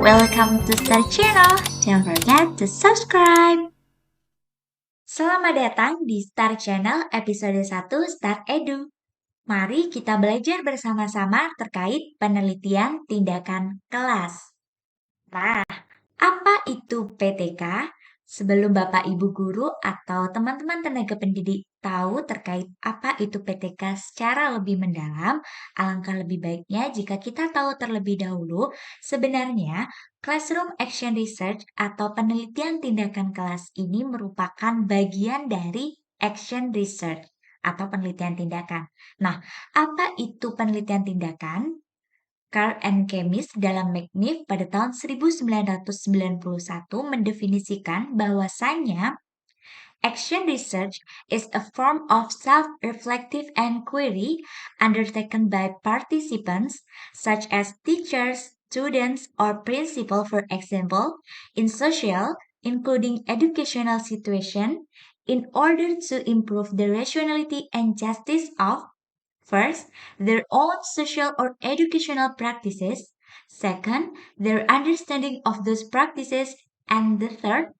Welcome to Star Channel. Don't forget to subscribe. Selamat datang di Star Channel episode 1 Star Edu. Mari kita belajar bersama-sama terkait penelitian tindakan kelas. Nah, apa itu PTK? Sebelum Bapak Ibu guru atau teman-teman tenaga pendidik tahu terkait apa itu PTK secara lebih mendalam, alangkah lebih baiknya jika kita tahu terlebih dahulu sebenarnya Classroom Action Research atau penelitian tindakan kelas ini merupakan bagian dari Action Research atau penelitian tindakan. Nah, apa itu penelitian tindakan? Carl and Chemist dalam McNiff pada tahun 1991 mendefinisikan bahwasannya action research is a form of self-reflective inquiry undertaken by participants such as teachers, students, or principal, for example, in social, including educational situation, in order to improve the rationality and justice of first, their own social or educational practices. Second, their understanding of those practices. And the third,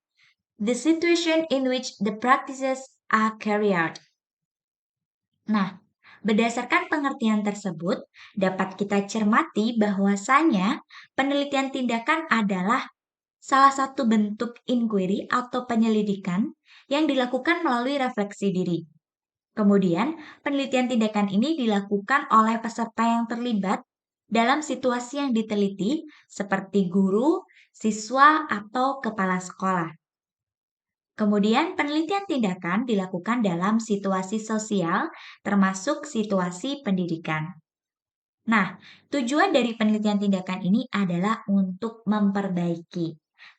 the situation in which the practices are carried out. Nah, berdasarkan pengertian tersebut, dapat kita cermati bahwasanya penelitian tindakan adalah salah satu bentuk inquiry atau penyelidikan yang dilakukan melalui refleksi diri. Kemudian, penelitian tindakan ini dilakukan oleh peserta yang terlibat dalam situasi yang diteliti, seperti guru, siswa, atau kepala sekolah. Kemudian, penelitian tindakan dilakukan dalam situasi sosial, termasuk situasi pendidikan. Nah, tujuan dari penelitian tindakan ini adalah untuk memperbaiki,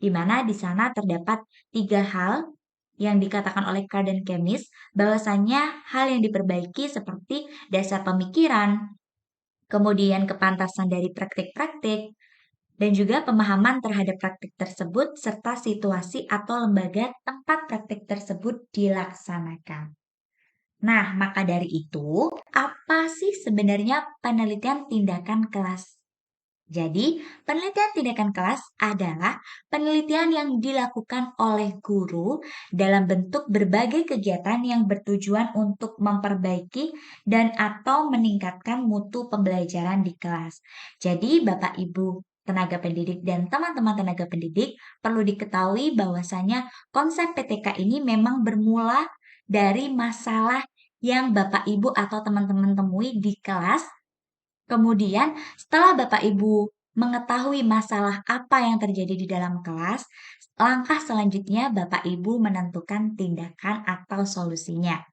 di mana di sana terdapat 3 hal yang dikatakan oleh Carl dan Chemist, bahwasanya hal yang diperbaiki seperti dasar pemikiran, kemudian kepantasan dari praktik-praktik, dan juga pemahaman terhadap praktik tersebut, serta situasi atau lembaga tempat praktik tersebut dilaksanakan. Nah, maka dari itu, apa sih sebenarnya penelitian tindakan kelas? Jadi, penelitian tindakan kelas adalah penelitian yang dilakukan oleh guru dalam bentuk berbagai kegiatan yang bertujuan untuk memperbaiki dan atau meningkatkan mutu pembelajaran di kelas. Jadi, Bapak Ibu tenaga pendidik dan teman-teman tenaga pendidik perlu diketahui bahwasanya konsep PTK ini memang bermula dari masalah yang Bapak Ibu atau teman-teman temui di kelas. Kemudian, setelah Bapak Ibu mengetahui masalah apa yang terjadi di dalam kelas, langkah selanjutnya Bapak Ibu menentukan tindakan atau solusinya.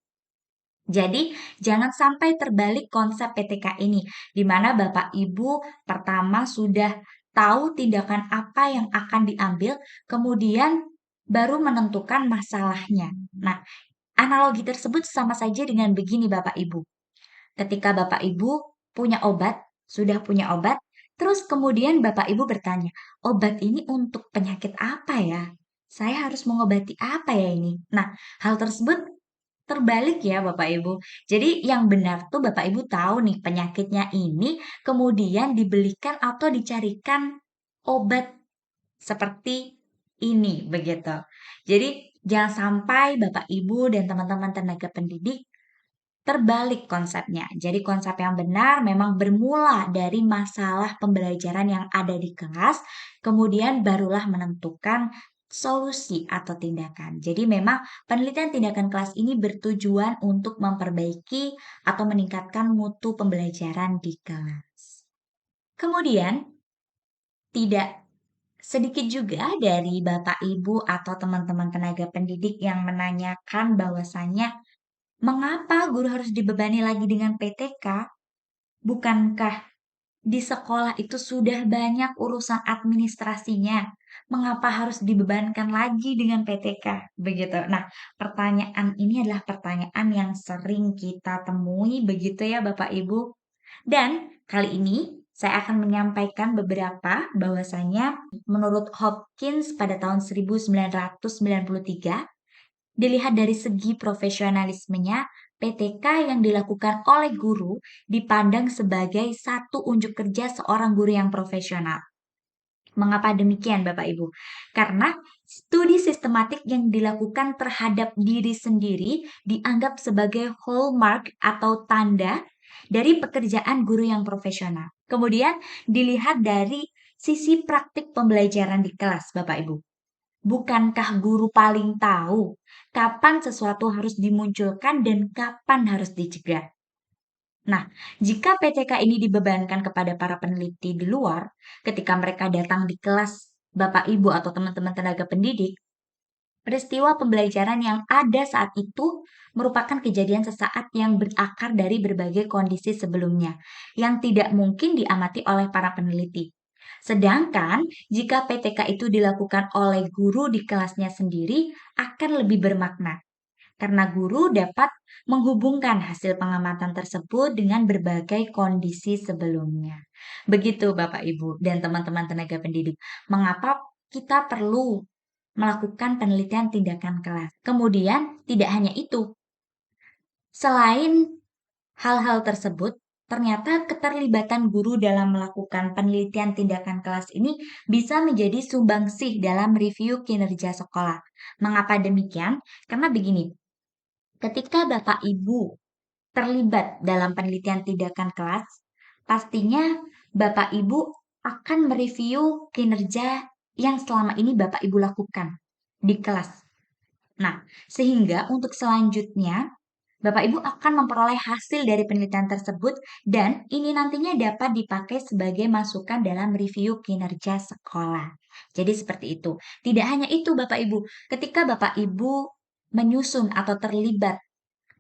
Jadi, jangan sampai terbalik konsep PTK ini, di mana Bapak Ibu pertama sudah tahu tindakan apa yang akan diambil, kemudian baru menentukan masalahnya. Nah, analogi tersebut sama saja dengan begini Bapak Ibu. Ketika Bapak Ibu sudah punya obat, terus kemudian Bapak Ibu bertanya, obat ini untuk penyakit apa ya? Saya harus mengobati apa ya ini? Nah, hal tersebut terbalik ya Bapak Ibu. Jadi yang benar tuh Bapak Ibu tahu nih penyakitnya ini, kemudian dibelikan atau dicarikan obat seperti ini begitu. Jadi jangan sampai Bapak Ibu dan teman-teman tenaga pendidik terbalik konsepnya. Jadi konsep yang benar memang bermula dari masalah pembelajaran yang ada di kelas, kemudian barulah menentukan solusi atau tindakan. Jadi memang penelitian tindakan kelas ini bertujuan untuk memperbaiki atau meningkatkan mutu pembelajaran di kelas. Kemudian, tidak sedikit juga dari Bapak Ibu atau teman-teman tenaga pendidik yang menanyakan bahwasannya mengapa guru harus dibebani lagi dengan PTK? Bukankah di sekolah itu sudah banyak urusan administrasinya? Mengapa harus dibebankan lagi dengan PTK? Begitu. Nah, pertanyaan ini adalah pertanyaan yang sering kita temui begitu ya Bapak Ibu. Dan kali ini saya akan menyampaikan beberapa bahwasanya menurut Hopkins pada tahun 1993 dilihat dari segi profesionalismenya, PTK yang dilakukan oleh guru dipandang sebagai satu unjuk kerja seorang guru yang profesional. Mengapa demikian, Bapak Ibu? Karena studi sistematik yang dilakukan terhadap diri sendiri dianggap sebagai hallmark atau tanda dari pekerjaan guru yang profesional. Kemudian dilihat dari sisi praktik pembelajaran di kelas, Bapak Ibu. Bukankah guru paling tahu kapan sesuatu harus dimunculkan dan kapan harus dicegah? Nah, jika PTK ini dibebankan kepada para peneliti di luar, ketika mereka datang di kelas Bapak Ibu atau teman-teman tenaga pendidik, peristiwa pembelajaran yang ada saat itu merupakan kejadian sesaat yang berakar dari berbagai kondisi sebelumnya, yang tidak mungkin diamati oleh para peneliti. Sedangkan jika PTK itu dilakukan oleh guru di kelasnya sendiri, akan lebih bermakna karena guru dapat menghubungkan hasil pengamatan tersebut dengan berbagai kondisi sebelumnya. Begitu Bapak Ibu dan teman-teman tenaga pendidik, mengapa kita perlu melakukan penelitian tindakan kelas. Kemudian tidak hanya itu, selain hal-hal tersebut, ternyata keterlibatan guru dalam melakukan penelitian tindakan kelas ini bisa menjadi sumbangsih dalam review kinerja sekolah. Mengapa demikian? Karena begini, ketika Bapak Ibu terlibat dalam penelitian tindakan kelas, pastinya Bapak Ibu akan mereview kinerja yang selama ini Bapak Ibu lakukan di kelas. Nah, sehingga untuk selanjutnya Bapak Ibu akan memperoleh hasil dari penelitian tersebut dan ini nantinya dapat dipakai sebagai masukan dalam review kinerja sekolah. Jadi seperti itu. Tidak hanya itu Bapak Ibu, ketika Bapak Ibu menyusun atau terlibat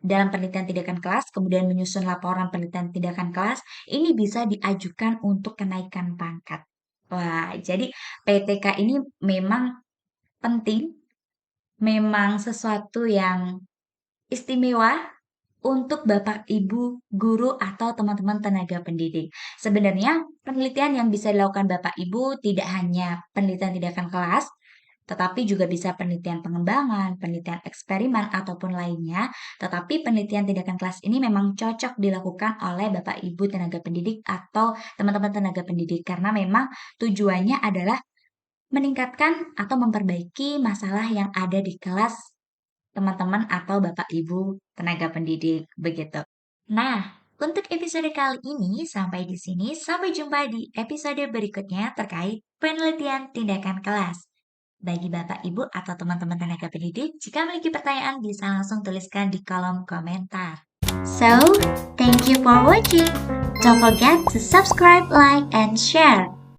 dalam penelitian tindakan kelas, kemudian menyusun laporan penelitian tindakan kelas, ini bisa diajukan untuk kenaikan pangkat. Wah, jadi PTK ini memang penting, memang sesuatu yang istimewa untuk Bapak, Ibu, guru, atau teman-teman tenaga pendidik. Sebenarnya penelitian yang bisa dilakukan Bapak, Ibu tidak hanya penelitian tindakan kelas, tetapi juga bisa penelitian pengembangan, penelitian eksperimen, ataupun lainnya. Tetapi penelitian tindakan kelas ini memang cocok dilakukan oleh Bapak, Ibu tenaga pendidik atau teman-teman tenaga pendidik karena memang tujuannya adalah meningkatkan atau memperbaiki masalah yang ada di kelas teman-teman atau Bapak Ibu tenaga pendidik begitu. Nah, untuk episode kali ini sampai di sini. Sampai jumpa di episode berikutnya terkait penelitian tindakan kelas. Bagi Bapak, Ibu, atau teman-teman tenaga pendidik, jika memiliki pertanyaan bisa langsung tuliskan di kolom komentar. So, thank you for watching. Don't forget to subscribe, like, and share.